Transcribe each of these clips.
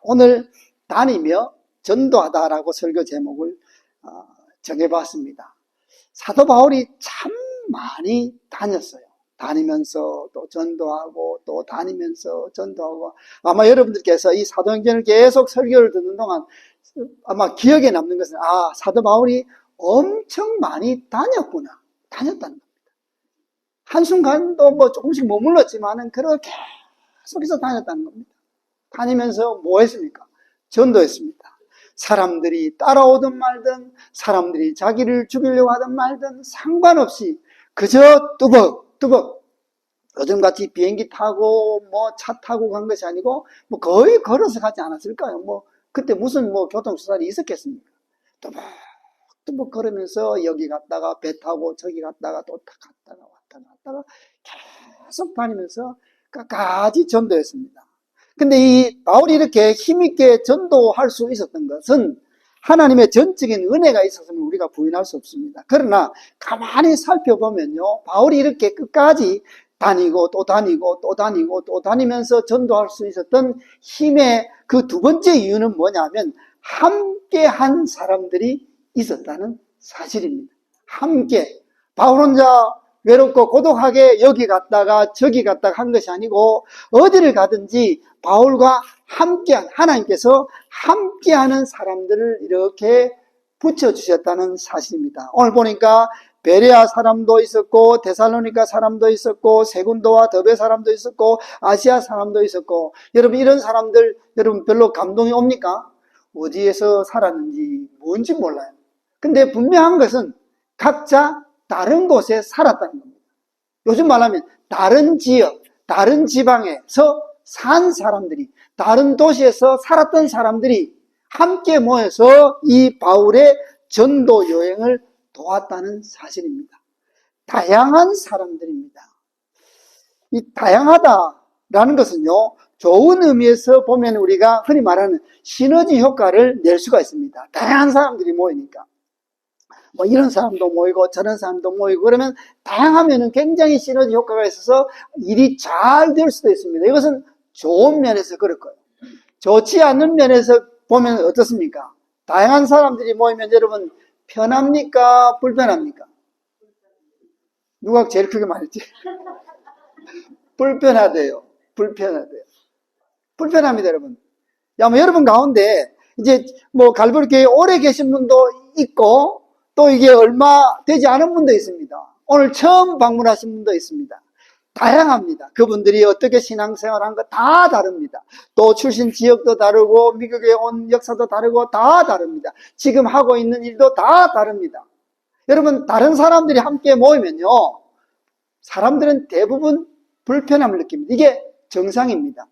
오늘 다니며 전도하다라고 설교 제목을 정해봤습니다. 사도 바울이 참 많이 다녔어요. 다니면서 또 전도하고 또 다니면서 전도하고, 아마 여러분들께서 이 사도행전을 계속 설교를 듣는 동안 아마 기억에 남는 것은 사도 바울이 엄청 많이 다녔다는 겁니다. 한순간도 뭐 조금씩 머물렀지만은 그렇게 계속해서 다녔다는 겁니다. 다니면서 뭐 했습니까? 전도했습니다. 사람들이 따라오든 말든, 사람들이 자기를 죽이려고 하든 말든 상관없이 그저 뚜벅뚜벅 요즘같이 비행기 타고 뭐 차 타고 간 것이 아니고 뭐 거의 걸어서 가지 않았을까요? 뭐 그때 무슨 뭐 교통수단이 있었겠습니까? 뚜벅뚜벅 걸으면서 여기 갔다가 배 타고 저기 갔다가 또 갔다가 왔다가 계속 다니면서 끝까지 전도했습니다. 근데 이 바울이 이렇게 힘있게 전도할 수 있었던 것은 하나님의 전적인 은혜가 있었으면 우리가 부인할 수 없습니다. 그러나 가만히 살펴보면요, 바울이 이렇게 끝까지 다니고 또 다니고 또 다니고 또 다니면서 전도할 수 있었던 힘의 그 두 번째 이유는 뭐냐면 함께한 사람들이 있었다는 사실입니다. 함께. 바울 혼자 외롭고 고독하게 여기 갔다가 저기 갔다가 한 것이 아니고 어디를 가든지 바울과 함께한, 하나님께서 함께하는 사람들을 이렇게 붙여주셨다는 사실입니다. 오늘 보니까 베레아 사람도 있었고 데살로니가 사람도 있었고 세군도와 더베 사람도 있었고 아시아 사람도 있었고, 여러분 이런 사람들 여러분 별로 감동이 옵니까? 어디에서 살았는지 뭔지 몰라요. 근데 분명한 것은 각자 다른 곳에 살았다는 겁니다. 요즘 말하면 다른 지역, 다른 지방에서 산 사람들이, 다른 도시에서 살았던 사람들이 함께 모여서 이 바울의 전도 여행을 도왔다는 사실입니다. 다양한 사람들입니다. 이 다양하다라는 것은요, 좋은 의미에서 보면 우리가 흔히 말하는 시너지 효과를 낼 수가 있습니다. 다양한 사람들이 모이니까. 뭐 이런 사람도 모이고 저런 사람도 모이고 그러면 다양하면은 굉장히 시너지 효과가 있어서 일이 잘 될 수도 있습니다. 이것은 좋은 면에서 그럴 거예요. 좋지 않은 면에서 보면 어떻습니까? 다양한 사람들이 모이면 여러분 편합니까? 불편합니까? 누가 제일 크게 말했지? 불편하대요. 불편합니다, 여러분. 뭐 여러분 가운데 이제 뭐 갈보리교회 오래 계신 분도 있고 또 이게 얼마 되지 않은 분도 있습니다. 오늘 처음 방문하신 분도 있습니다. 다양합니다. 그분들이 어떻게 신앙생활 한 거 다 다릅니다. 또 출신 지역도 다르고 미국에 온 역사도 다르고 다 다릅니다. 지금 하고 있는 일도 다 다릅니다. 여러분 다른 사람들이 함께 모이면요, 사람들은 대부분 불편함을 느낍니다. 이게 정상입니다.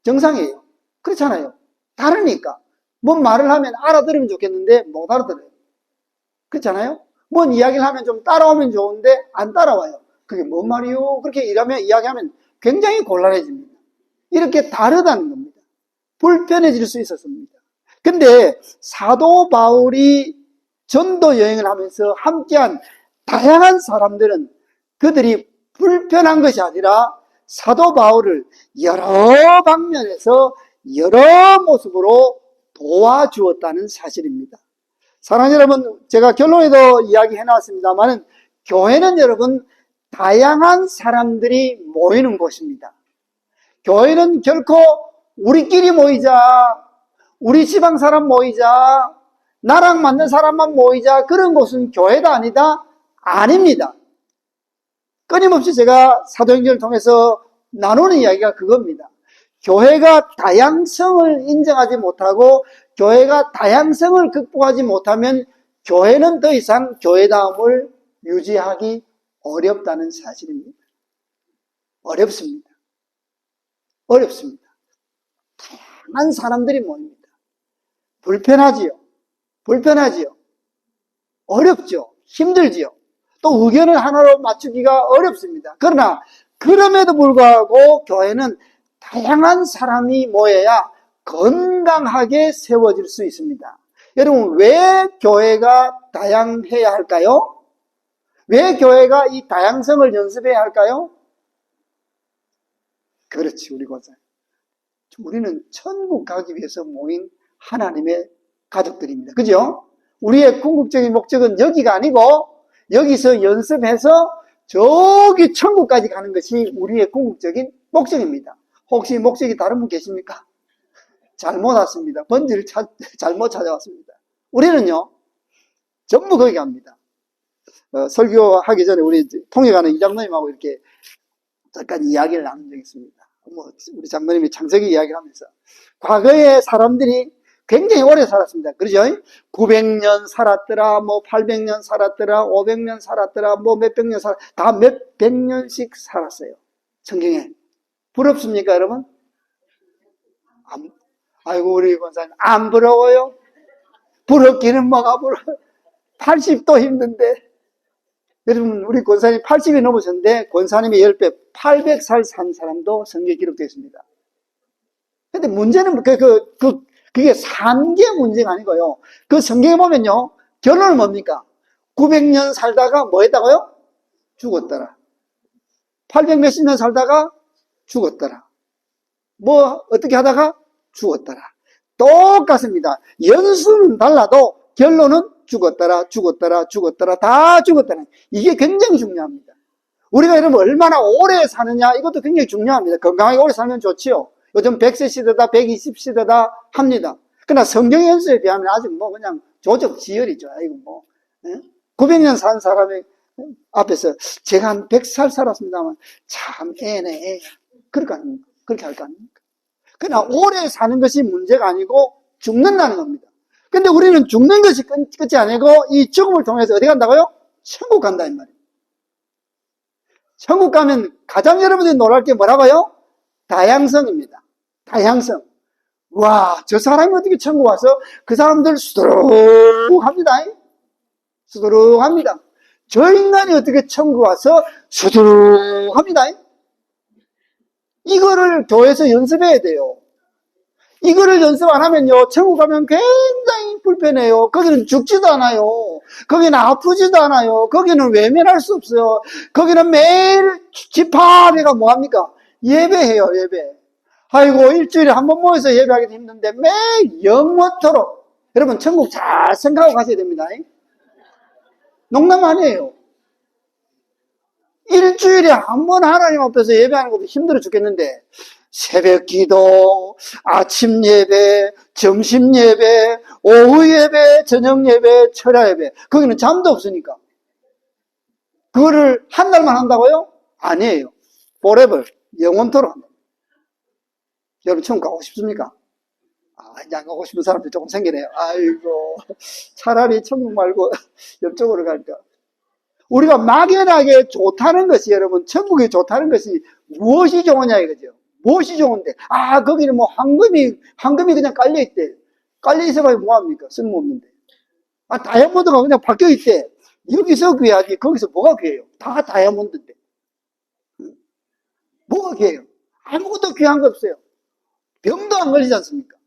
정상이에요. 그렇잖아요. 다르니까. 뭔 말을 하면 알아들으면 좋겠는데 못 알아들어요. 그렇잖아요? 뭔 이야기를 하면 좀 따라오면 좋은데 안 따라와요. 그게 뭔 말이요? 그렇게 이야기하면 굉장히 곤란해집니다. 이렇게 다르다는 겁니다. 불편해질 수 있었습니다. 근데 사도 바울이 전도 여행을 하면서 함께한 다양한 사람들은 그들이 불편한 것이 아니라 사도 바울을 여러 방면에서 여러 모습으로 도와주었다는 사실입니다. 사랑하는 여러분, 제가 결론에도 이야기해 놨습니다만 교회는 여러분 다양한 사람들이 모이는 곳입니다. 교회는 결코 우리끼리 모이자, 우리 지방 사람 모이자, 나랑 맞는 사람만 모이자, 그런 곳은 교회가 아니다? 아닙니다. 끊임없이 제가 사도행전을 통해서 나누는 이야기가 그겁니다. 교회가 다양성을 인정하지 못하고 교회가 다양성을 극복하지 못하면 교회는 더 이상 교회다움을 유지하기 어렵다는 사실입니다. 어렵습니다. 다양한 사람들이 모입니다. 불편하지요. 어렵죠. 힘들지요. 또 의견을 하나로 맞추기가 어렵습니다. 그러나 그럼에도 불구하고 교회는 다양한 사람이 모여야 건강하게 세워질 수 있습니다. 여러분, 왜 교회가 다양해야 할까요? 왜 교회가 이 다양성을 연습해야 할까요? 그렇지, 우리 고생. 우리는 천국 가기 위해서 모인 하나님의 가족들입니다. 그죠? 우리의 궁극적인 목적은 여기가 아니고 여기서 연습해서 저기 천국까지 가는 것이 우리의 궁극적인 목적입니다. 혹시 목적이 다른 분 계십니까? 잘못 왔습니다. 번지를 잘못 찾아왔습니다. 우리는요, 전부 거기 갑니다. 설교하기 전에 우리 통역하는 이 장로님하고 이렇게 잠깐 이야기를 나눈 적이 있습니다. 우리 장로님이 창세기 이야기를 하면서 과거에 사람들이 굉장히 오래 살았습니다. 그러죠? 900년 살았더라, 800년 살았더라, 500년 살았더라, 몇백 년 다 몇백 년씩 살았어요. 성경에. 부럽습니까, 여러분? 아이고, 우리 권사님, 안 부러워요? 부럽기는 뭐가 부러워요? 80도 힘든데. 여러분, 우리 권사님 80이 넘으셨는데, 권사님의 10배, 800살 산 사람도 성경에 기록되어 있습니다. 근데 문제는, 그게 산 게 문제가 아니고요. 그 성경에 보면요, 결론은 뭡니까? 900년 살다가 뭐 했다고요? 죽었더라. 800 몇십 년 살다가 죽었더라. 어떻게 하다가 죽었더라. 똑같습니다. 연수는 달라도 결론은 죽었더라, 죽었더라, 죽었더라, 다 죽었더라. 이게 굉장히 중요합니다. 우리가 여러분 얼마나 오래 사느냐, 이것도 굉장히 중요합니다. 건강하게 오래 살면 좋지요. 요즘 100세 시대다, 120시대다 합니다. 그러나 성경 연수에 비하면 아직 그냥 조적지열이죠. 아이고 900년 산 사람의 앞에서 제가 한 100살 살았습니다만 참 애네, 애. 그렇게 할 거 아닙니까? 그러나 오래 사는 것이 문제가 아니고 죽는다는 겁니다. 근데 우리는 죽는 것이 끝이 아니고 이 죽음을 통해서 어디 간다고요? 천국 간다 이 말이에요. 천국 가면 가장 여러분들이 놀랄 게 뭐라고요? 다양성입니다. 다양성. 와, 저 사람이 어떻게 천국 와서 그 사람들 수두룩합니다. 수두룩합니다. 저 인간이 어떻게 천국 와서 수두룩합니다. 이거를 교회에서 연습해야 돼요. 이거를 연습 안 하면요, 천국 가면 굉장히 불편해요. 거기는 죽지도 않아요. 거기는 아프지도 않아요. 거기는 외면할 수 없어요. 거기는 매일 집합회가 뭐합니까? 예배해요, 예배. 아이고, 일주일에 한 번 모여서 예배하기도 힘든데 매일 영원토록. 여러분, 천국 잘 생각하고 가셔야 됩니다. 농담 아니에요. 일주일에 한 번 하나님 앞에서 예배하는 것도 힘들어 죽겠는데 새벽 기도, 아침 예배, 점심 예배, 오후 예배, 저녁 예배, 철야 예배. 거기는 잠도 없으니까. 그거를 한 달만 한다고요? 아니에요. forever, 영원토록 한다. 여러분 천국 가고 싶습니까? 이제 안 가고 싶은 사람들이 조금 생기네요. 아이고, 차라리 천국 말고 옆쪽으로 갈까. 우리가 막연하게 좋다는 것이, 여러분, 천국이 좋다는 것이 무엇이 좋으냐 이거죠. 무엇이 좋은데? 거기는 황금이 그냥 깔려있대. 깔려있어봐야 뭐합니까? 쓸모없는데. 다이아몬드가 그냥 박혀있대. 여기서 귀하지, 거기서 뭐가 귀해요? 다 다이아몬드인데. 뭐가 귀해요? 아무것도 귀한 거 없어요. 병도 안 걸리지 않습니까?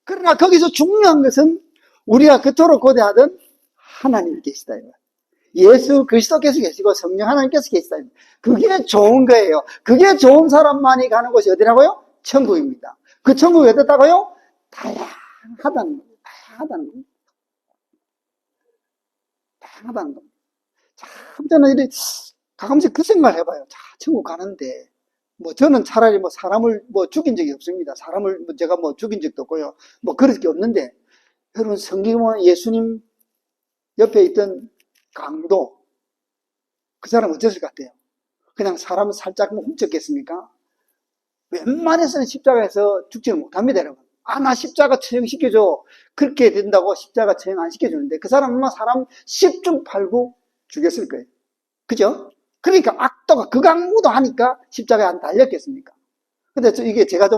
그러나 거기서 중요한 것은 우리가 그토록 고대하던 하나님이 계시다. 예수 그리스도께서 계시고 성령 하나님께서 계시다. 그게 좋은 거예요. 그게 좋은 사람만이 가는 곳이 어디라고요? 천국입니다. 그 천국이 어떻다고요? 다양하다는 겁니다. 다양하다는 겁니다. 다양하다는 겁니다. 참 저는 가끔씩 그 생각을 해봐요. 천국 가는데 저는 차라리 사람을 죽인 적이 없습니다. 사람을 제가 죽인 적도 없고요. 그럴 게 없는데, 여러분 성경은 예수님 옆에 있던 강도, 그 사람 어땠을 것 같아요? 그냥 사람을 살짝 훔쳤겠습니까? 웬만해서는 십자가에서 죽지는 못합니다, 여러분. 나 십자가 처형시켜줘. 그렇게 된다고 십자가 처형 안 시켜주는데, 그 사람은 사람 10중 8구 죽였을 거예요. 그죠? 그러니까 악도가 극악무도 하니까 십자가에 안 달렸겠습니까? 근데 이게 제가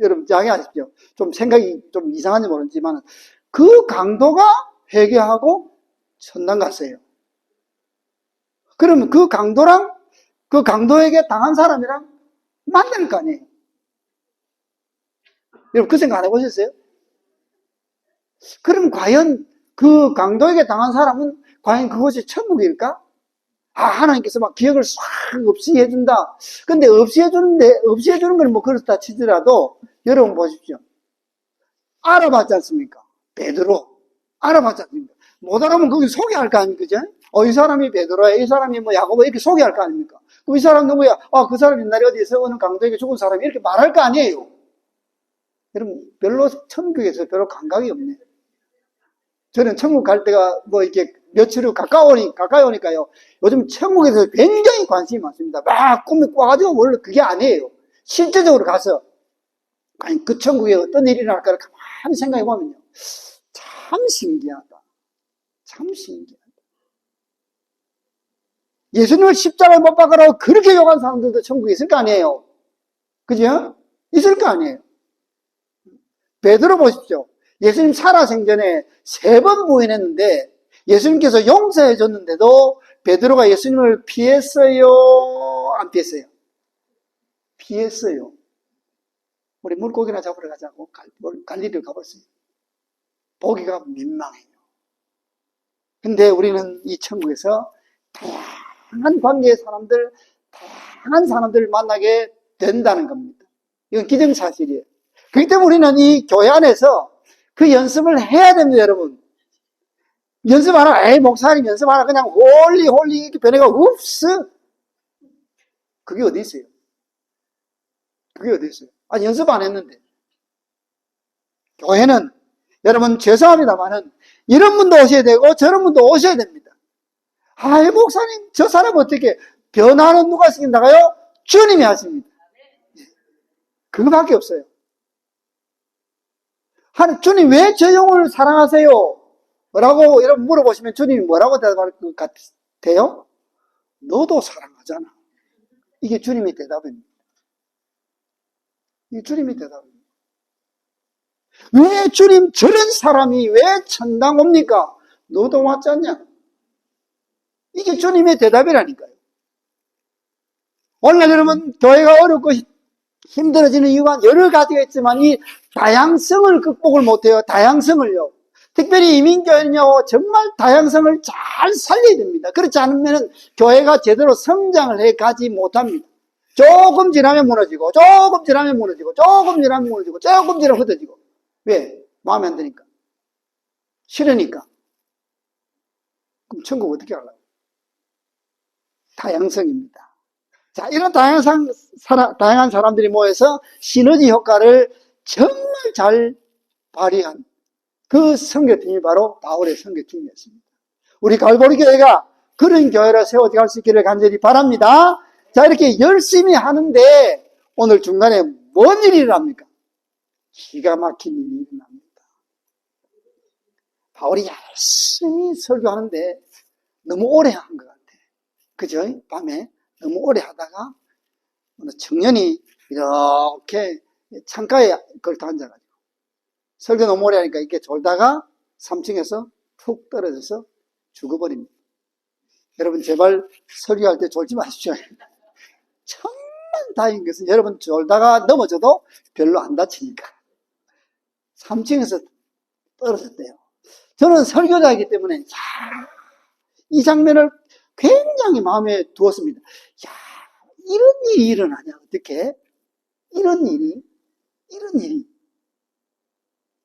여러분 양해하십시오. 좀 생각이 좀 이상한지 모르지만, 그 강도가 회개하고 천당 갔어요. 그러면 그 강도에게 당한 사람이랑 만날 거 아니에요? 여러분 그 생각 안 해보셨어요? 그럼 과연 그 강도에게 당한 사람은 과연 그것이 천국일까? 하나님께서 막 기억을 싹 없이 해준다. 근데 없이 해주는 건 뭐 그렇다 치더라도, 여러분 보십시오. 알아봤지 않습니까? 베드로. 알아봤지 않습니까? 못 알아보면 거기 소개할 거 아닙니까? 그죠? 이 사람이 베드로야, 이 사람이 뭐 야고보 이렇게 소개할 거 아닙니까? 그럼 이 사람 누구야? 그 사람 옛날에 어디에서 어느 강도에게 죽은 사람이 이렇게 말할 거 아니에요? 여러분, 별로 천국에서 별로 감각이 없네. 저는 천국 갈 때가 뭐 이렇게 며칠 후 가까이 오니까요. 요즘 천국에서 굉장히 관심이 많습니다. 막 꿈이 꿔가지고 원래 그게 아니에요. 실제적으로 가서, 아니, 그 천국에 어떤 일이 날까를 가만히 생각해 보면요. 참 신기하다. 참 신기하다. 예수님을 십자가에 못 박으라고 그렇게 욕한 사람들도 천국에 있을 거 아니에요. 그죠? 있을 거 아니에요. 베드로 보십시오. 예수님 살아생전에 3번 부인했는데 예수님께서 용서해 줬는데도 베드로가 예수님을 피했어요? 안 피했어요? 피했어요. 우리 물고기나 잡으러 가자고 갈릴리를 가봤어요. 보기가 민망해요. 근데 우리는 이 천국에서 다양한 관계의 사람들, 다양한 사람들을 만나게 된다는 겁니다. 이건 기정사실이에요. 그렇기 때문에 우리는 이 교회 안에서 그 연습을 해야 됩니다, 여러분. 연습하라, 목사님 연습하라, 그냥 홀리 이렇게 변해가 없어. 그게 어디 있어요? 그게 어디 있어요? 아니, 연습 안 했는데. 교회는, 여러분, 죄송합니다만은, 이런 분도 오셔야 되고, 저런 분도 오셔야 됩니다. 목사님, 저 사람 어떻게, 변화는 누가 시킨다가요? 주님이 하십니다. 그거밖에 없어요. 주님, 왜 저 영혼을 사랑하세요? 라고 여러분 물어보시면 주님이 뭐라고 대답할 것 같아요? 너도 사랑하잖아. 이게 주님의 대답입니다. 이게 주님의 대답입니다. 왜 주님 저런 사람이 왜 천당 옵니까? 너도 왔지 않냐? 이게 주님의 대답이라니까요. 오늘 여러분 교회가 어렵고 힘들어지는 이유가 여러 가지가 있지만 이 다양성을 극복을 못해요. 다양성을요. 특별히 이민교회는요, 정말 다양성을 잘 살려야 됩니다. 그렇지 않으면 교회가 제대로 성장을 해 가지 못합니다. 조금 지나면 무너지고, 조금 지나면 무너지고, 조금 지나면 무너지고, 조금 지나면 흩어지고. 왜? 마음에 안 드니까. 싫으니까. 그럼 천국 어떻게 하려고? 다양성입니다. 자, 이런 다양한 사람들이 모여서 시너지 효과를 정말 잘 발휘한 그 선교팀이 바로 바울의 선교팀이었습니다. 우리 갈보리 교회가 그런 교회로 세워져 갈 수 있기를 간절히 바랍니다. 자, 이렇게 열심히 하는데 오늘 중간에 뭔 일이 일어납니까? 기가 막힌 일이 일어납니다. 바울이 열심히 설교하는데 너무 오래 한 것 같아. 그죠? 밤에 너무 오래 하다가 어느 청년이 이렇게 창가에 걸터 앉아가지고 설교 너무 오래 하니까 이렇게 졸다가 3층에서 푹 떨어져서 죽어버립니다. 여러분 제발 설교할 때 졸지 마십시오. 정말 다행인 것은 여러분 졸다가 넘어져도 별로 안 다치니까. 3층에서 떨어졌대요. 저는 설교자이기 때문에 이 장면을 굉장히 마음에 두었습니다. 이런 일이 일어나냐 어떻게? 이런 일이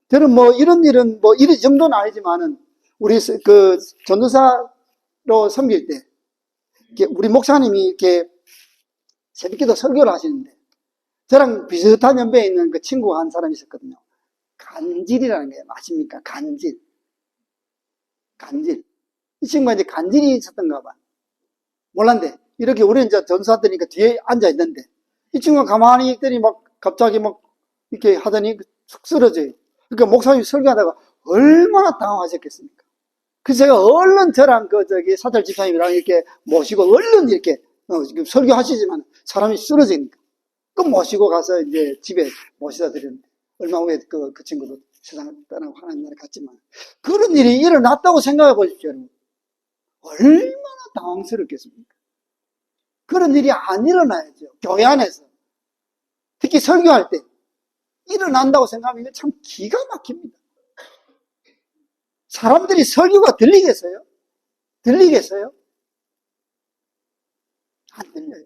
저는 뭐 이런 일은 뭐 이 정도는 아니지만은 우리 그 전도사로 섬길 때 우리 목사님이 이렇게 새벽기도 설교를 하시는데 저랑 비슷한 연배에 있는 그 친구가 한 사람이 있었거든요. 간질이라는 게 아십니까? 간질. 이 친구가 이제 간질이 있었던가 봐. 몰랐는데 이렇게 우리는 이제 전도사들이니까 뒤에 앉아 있는데 이 친구가 가만히 있더니 막 갑자기 막 이렇게 하더니 쑥 쓰러져요. 그러니까 목사님이 설교하다가 얼마나 당황하셨겠습니까? 그래서 제가 얼른 저랑 사찰 집사님이랑 이렇게 모시고 얼른 이렇게 설교하시지만 사람이 쓰러지니까 그 모시고 가서 이제 집에 모시다 드렸는데 얼마 후에 그 친구도 세상을 떠나고 하나님 나라에 갔지만 그런 일이 일어났다고 생각해 보십시오. 얼마나 당황스럽겠습니까? 그런 일이 안 일어나야죠. 교회 안에서. 특히 설교할 때 일어난다고 생각하면 참 기가 막힙니다. 사람들이 설교가 들리겠어요? 들리겠어요? 안 들려요.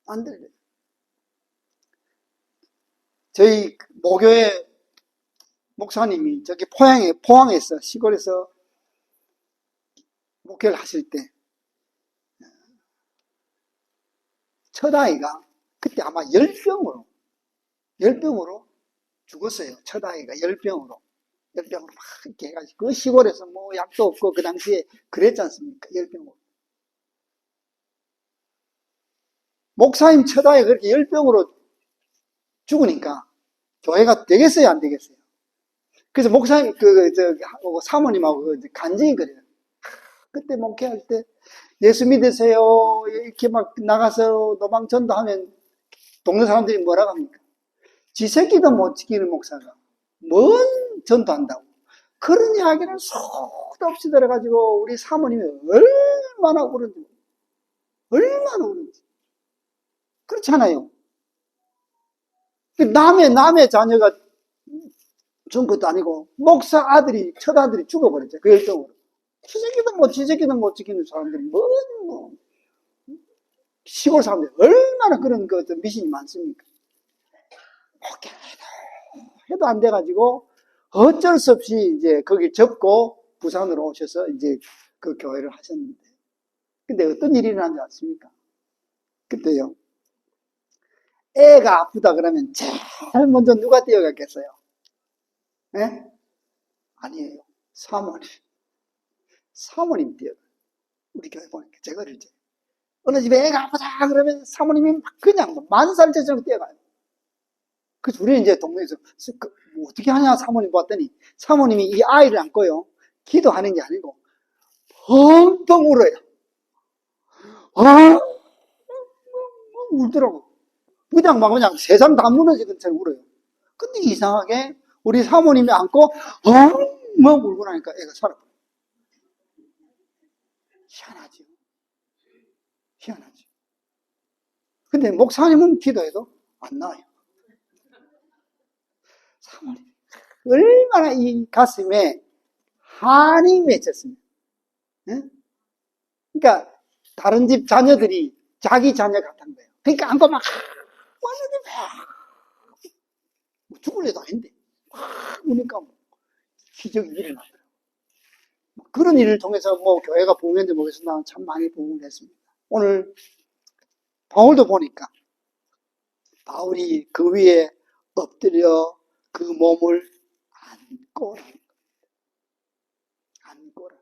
안 들려요. 저희 모교회 목사님이 저기 포항에서, 시골에서 목회를 하실 때, 첫 아이가 그때 아마 열병으로 죽었어요. 첫 아이가 열병으로 막 이렇게 해가지고, 그 시골에서 뭐 약도 없고 그 당시에 그랬지 않습니까? 열병으로. 목사님 첫 아이가 그렇게 열병으로 죽으니까 교회가 되겠어요, 안 되겠어요? 그래서 목사님, 사모님하고 간증이 그래요. 그때 목회할 때 예수 믿으세요 이렇게 막 나가서 노방 전도하면 동네 사람들이 뭐라고 합니까? 지 새끼도 못 지키는 목사가 뭔 전도한다고. 그런 이야기를 수도 없이 들어가지고 우리 사모님이 얼마나 울은지. 그렇잖아요. 남의 자녀가 준 것도 아니고 목사 아들이, 첫 아들이 죽어버렸죠. 그 열정으로. 지새끼도 못 지키는 사람들이 뭐 시골 사람들이 얼마나 그런 미신이 많습니까? 해도 안 돼가지고 어쩔 수 없이 이제 거기 접고 부산으로 오셔서 이제 그 교회를 하셨는데, 근데 어떤 일이 일어난지 아십니까? 그때요, 애가 아프다 그러면 제일 먼저 누가 뛰어갔겠어요? 예? 아니에요. 사모님 뛰어가요. 우리 교회 보니까 제가 그러죠. 어느 집에 애가 아프다 그러면 사모님이 막 그냥 만살제처럼 뛰어가요. 그래서 우리는 이제 동네에서 뭐 어떻게 하냐 사모님 봤더니, 사모님이 이 아이를 안고요, 기도하는 게 아니고 펑펑 울어요. 울더라고. 그냥 세상 다 무너지는 것처럼 울어요. 근데 이상하게 우리 사모님이 안고 엉엉 울고 나니까 애가 살아버려요. 희한하죠. 근데 목사님은 기도해도 안 나와요. 사모님 얼마나 이 가슴에 한이 맺혔습니다. 네? 그러니까 다른 집 자녀들이 자기 자녀 같은 거예요. 그러니까 안고 막 왔는데 뭐 죽을 애도 아닌데 막 우니까 뭐 기적이 일어나더라고요. 그런 일을 통해서 뭐 교회가 부흥했는지 모르겠어요. 나는 참 많이 부흥을 했습니다. 오늘 바울도 보니까 바울이 그 위에 엎드려 그 몸을 안고라.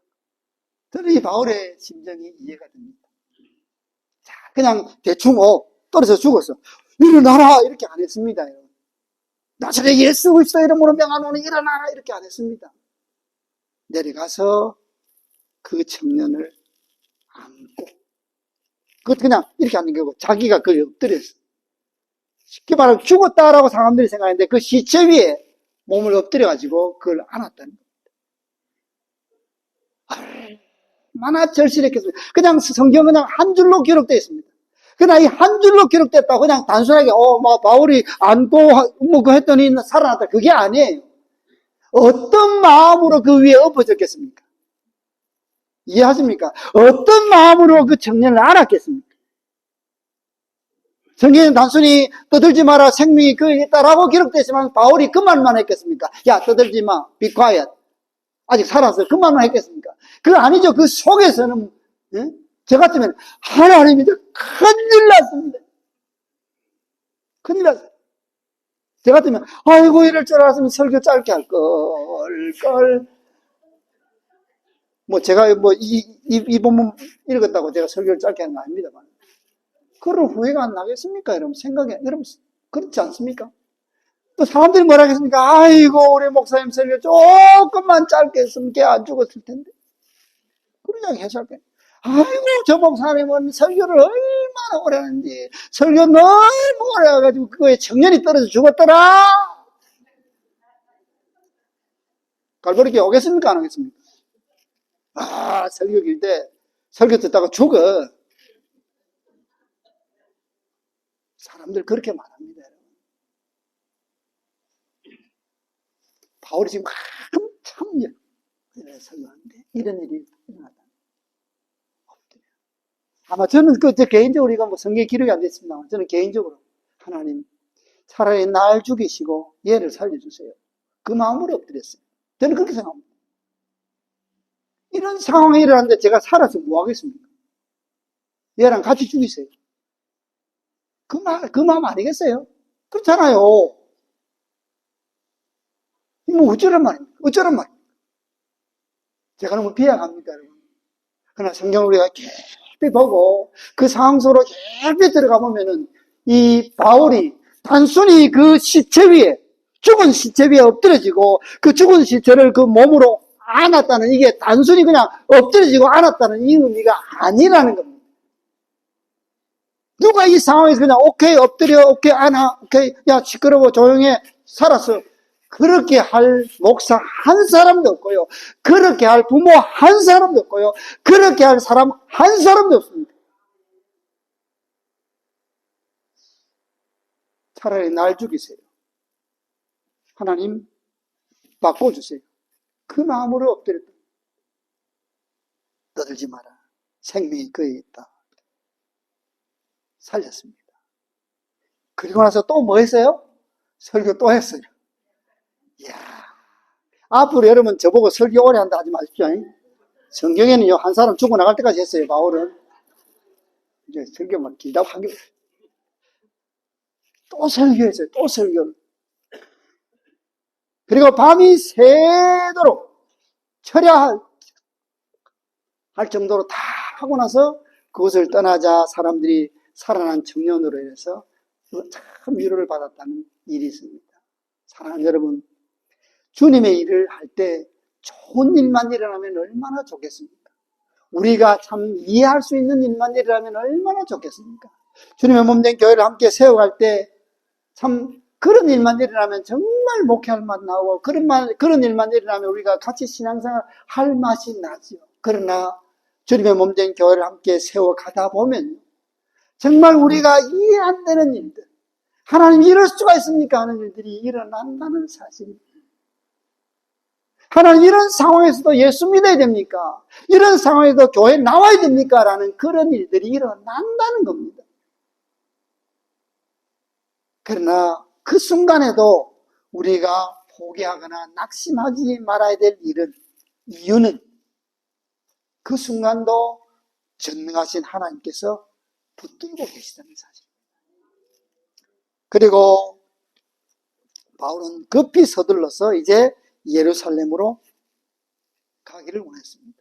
저는 이 바울의 심정이 이해가 됩니다. 자, 그냥 대충 떨어져 죽었어. 일어나라 이렇게 안 했습니다. 나사렛 예수 그리스도 이름으로 명하노니 일어나라 이렇게 안 했습니다. 내려가서 그 청년을 안고, 그것도 그냥 이렇게 하는 거고, 자기가 그걸 엎드렸어. 쉽게 말하면 죽었다라고 사람들이 생각하는데 그 시체 위에 몸을 엎드려가지고 그걸 안았다는 거예요. 얼마나 절실했겠습니까? 그냥 성경은 그냥 한 줄로 기록되어 있습니다. 그러나 이 한 줄로 기록됐다고 그냥 단순하게 바울이 안고 뭐 했더니 살아났다, 그게 아니에요. 어떤 마음으로 그 위에 엎어졌겠습니까? 이해하십니까? 어떤 마음으로 그 청년을 안았겠습니까? 성경은 단순히 떠들지 마라 생명이 그에 있다라고 기록되지만 바울이 그 말만 했겠습니까? 야, 떠들지 마, be quiet, 아직 살아서 그 말만 했겠습니까? 그거 아니죠. 그 속에서는 저 같으면 하나님이 큰일 났습니다. 큰일 났어요. 저 같으면 아이고 이럴 줄 알았으면 설교 짧게 할 걸. 뭐 제가 이 본문 읽었다고 제가 설교를 짧게 하는 거 아닙니다만, 그럴 후회가 안 나겠습니까? 여러분 여러분 그렇지 않습니까? 또 사람들이 뭐라 하겠습니까? 아이고 우리 목사님 설교 조금만 짧게 했으면 걔 안 죽었을 텐데. 그런 이야기 해서 할게요. 아이고 저 목사님은 설교를 얼마나 오래 하는지, 설교 너무 오래 해가지고 그거에 청년이 떨어져 죽었더라. 갈보리께 오겠습니까? 안 오겠습니까? 설교 길 때 설교 듣다가 죽어. 사람들 그렇게 말합니다. 바울이 지금 한참 설교하는데 이런 일이 일어났다. 아마 저는 개인적으로 이건 뭐 성경 기록이 안 됐습니다. 저는 개인적으로 하나님 차라리 날 죽이시고 얘를 살려주세요. 그 마음으로 엎드렸어요. 저는 그렇게 생각합니다. 이런 상황이 일어났는데 제가 살아서 뭐 하겠습니까? 얘랑 같이 죽이세요. 그 마음 아니겠어요? 그렇잖아요. 뭐 어쩌란 말입니까? 어쩌란 말입니까? 제가 너무 비약합니까, 여러분? 그러나 성경을 우리가 깊이 보고 그 상황 속으로 깊이 들어가 보면은 이 바울이 단순히 그 시체 위에, 죽은 시체 위에 엎드려지고 그 죽은 시체를 그 몸으로 안았다는, 이게 단순히 그냥 엎드려지고 안았다는 이 의미가 아니라는 겁니다. 누가 이 상황에서 그냥 오케이 엎드려, 오케이 안아, 오케이 야 시끄러워 조용해 살았어, 그렇게 할 목사 한 사람도 없고요, 그렇게 할 부모 한 사람도 없고요, 그렇게 할 사람 한 사람도 없습니다. 차라리 날 죽이세요. 하나님 바꿔주세요. 그 마음으로 엎드렸다. 떠들지 마라. 생명이 그에 있다. 살렸습니다. 그리고 나서 또 뭐 했어요? 설교 또 했어요. 이야, 앞으로 여러분 저보고 설교 오래 한다 하지 마십시오. 성경에는요, 한 사람 죽어나갈 때까지 했어요, 바울은. 이제 설교만 길다고 하기. 또 설교했어요, 또 설교를. 그리고 밤이 새도록 철야할 정도로 다 하고 나서 그곳을 떠나자 사람들이 살아난 청년으로 인해서 참 위로를 받았다는 일이 있습니다. 사랑하는 여러분, 주님의 일을 할 때 좋은 일만 일어나면 얼마나 좋겠습니까? 우리가 참 이해할 수 있는 일만 일어나면 얼마나 좋겠습니까? 주님의 몸된 교회를 함께 세워갈 때 참 그런 일만 일어나면 정말 목회할 맛 나오고, 그런 일만 일어나면 우리가 같이 신앙생활 할 맛이 나죠. 그러나 주님의 몸된 교회를 함께 세워가다 보면 정말 우리가 이해 안 되는 일들, 하나님 이럴 수가 있습니까 하는 일들이 일어난다는 사실입니다. 하나님 이런 상황에서도 예수 믿어야 됩니까? 이런 상황에도 교회에 나와야 됩니까? 라는 그런 일들이 일어난다는 겁니다. 그러나 그 순간에도 우리가 포기하거나 낙심하지 말아야 될 이유는 그 순간도 전능하신 하나님께서 붙들고 계시다는 사실입니다. 그리고 바울은 급히 서둘러서 이제 예루살렘으로 가기를 원했습니다.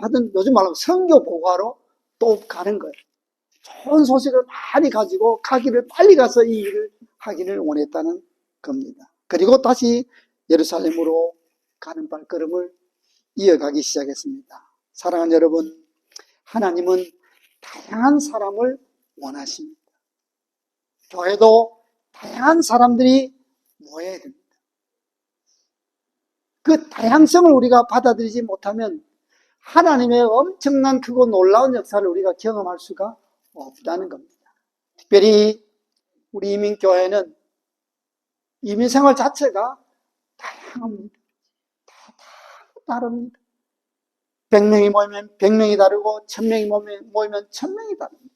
모든 요즘 말로 선교 보고하러 또 가는 거예요. 좋은 소식을 많이 가지고 가기를, 빨리 가서 이 일을 하기를 원했다는 겁니다. 그리고 다시 예루살렘으로 가는 발걸음을 이어가기 시작했습니다. 사랑하는 여러분, 하나님은 다양한 사람을 원하십니다. 교회도 다양한 사람들이 모여야 됩니다. 그 다양성을 우리가 받아들이지 못하면 하나님의 엄청난 크고 놀라운 역사를 우리가 경험할 수가 없다는 겁니다. 특별히 우리 이민교회는 이민생활 자체가 다양합니다. 다 다릅니다. 100명이 모이면 100명이 다르고 1000명이 모이면 1000명이 다릅니다.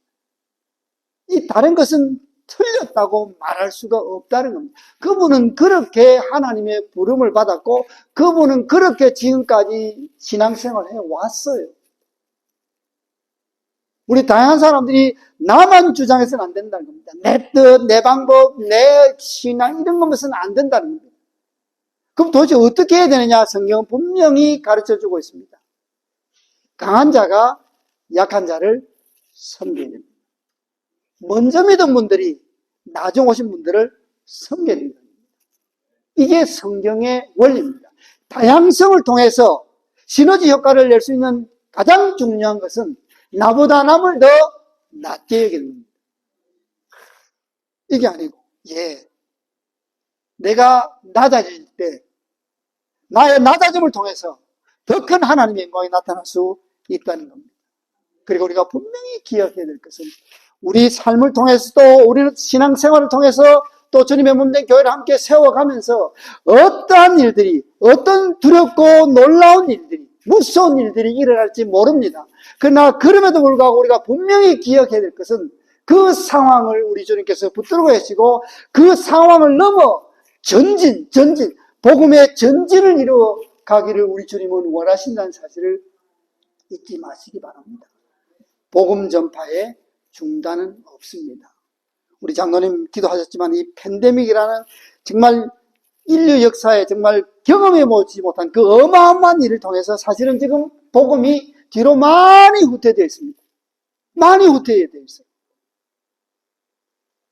이 다른 것은 틀렸다고 말할 수가 없다는 겁니다. 그분은 그렇게 하나님의 부름을 받았고 그분은 그렇게 지금까지 신앙생활을 해왔어요. 우리 다양한 사람들이 나만 주장해서는 안 된다는 겁니다. 내 뜻, 내 방법, 내 신앙 이런 것은 안 된다는 겁니다. 그럼 도대체 어떻게 해야 되느냐? 성경은 분명히 가르쳐주고 있습니다. 강한 자가 약한 자를 섬겨야 됩니다. 먼저 믿은 분들이 나중 오신 분들을 섬겨야 됩니다. 이게 성경의 원리입니다. 다양성을 통해서 시너지 효과를 낼 수 있는 가장 중요한 것은 나보다 남을 더 낮게 여기는 겁니다. 이게 아니고, 내가 낮아질 때 나의 낮아짐을 통해서 더 큰 하나님의 영광이 나타날 수 있다는 겁니다. 그리고 우리가 분명히 기억해야 될 것은 우리 삶을 통해서도, 우리 신앙생활을 통해서 또 주님의 몸된 교회를 함께 세워가면서 어떠한 일들이, 어떤 두렵고 놀라운 일들이 무서운 일들이 일어날지 모릅니다. 그러나 그럼에도 불구하고 우리가 분명히 기억해야 될 것은 그 상황을 우리 주님께서 붙들고 계시고 그 상황을 넘어 전진, 복음의 전진을 이루어 가기를 우리 주님은 원하신다는 사실을 잊지 마시기 바랍니다. 복음 전파에 중단은 없습니다. 우리 장로님 기도하셨지만 이 팬데믹이라는 정말 인류 역사에 정말 경험해 보지 못한 그 어마어마한 일을 통해서 사실은 지금 복음이 뒤로 많이 후퇴되어 있습니다. 많이 후퇴되어 있어요.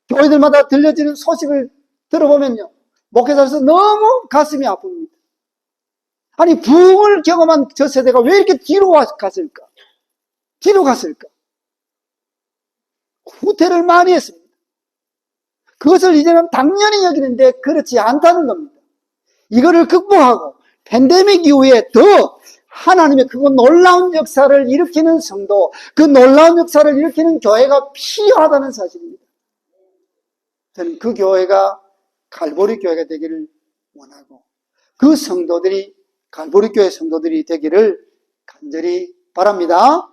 교회들마다 들려지는 소식을 들어보면요, 목회자로서 너무 가슴이 아픕니다. 아니, 부흥을 경험한 저 세대가 왜 이렇게 뒤로 갔을까? 뒤로 갔을까? 후퇴를 많이 했습니다. 그것을 이제는 당연히 여기는데 그렇지 않다는 겁니다. 이거를 극복하고 팬데믹 이후에 더 하나님의 그 놀라운 역사를 일으키는 성도, 그 놀라운 역사를 일으키는 교회가 필요하다는 사실입니다. 저는 그 교회가 갈보리 교회가 되기를 원하고 그 성도들이 갈보리 교회 성도들이 되기를 간절히 바랍니다.